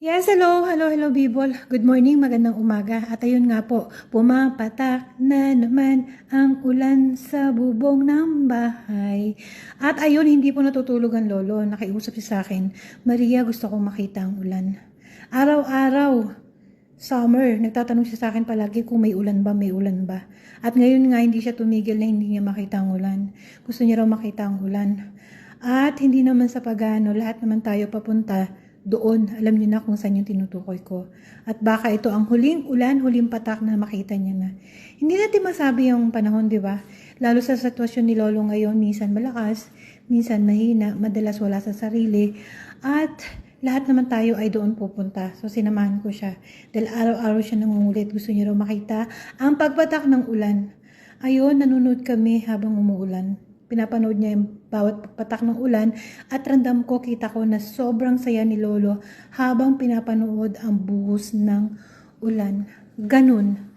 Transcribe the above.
Yes, hello, Bibol. Good morning, magandang umaga. At ayun nga po, pumapatak na naman ang ulan sa bubong ng bahay. At ayun, hindi po natutulog ang lolo. Nakiusap siya sa akin, Maria, gusto kong makita ang ulan. Araw-araw, summer, nagtatanong siya sa akin palagi kung may ulan ba, may ulan ba. At ngayon nga, hindi siya tumigil na hindi niya makita ang ulan. Gusto niya raw makita ang ulan. At hindi naman sa pagano, lahat naman tayo papunta doon. Alam niyo na kung saan yung tinutukoy ko. At baka ito ang huling ulan, huling patak na makita niya na. Hindi natin masabi yung panahon, di ba? Lalo sa sitwasyon ni Lolo ngayon, minsan malakas, minsan mahina, madalas wala sa sarili. At lahat naman tayo ay doon pupunta. So sinamahan ko siya. Dahil araw-araw siya nangungulit. Gusto niya raw makita ang pagpatak ng ulan. Ayun, nanonood kami habang umuulan. Pinapanood niya yung bawat patak ng ulan at randam ko, kita ko na sobrang saya ni Lolo habang pinapanood ang buhos ng ulan. Ganun.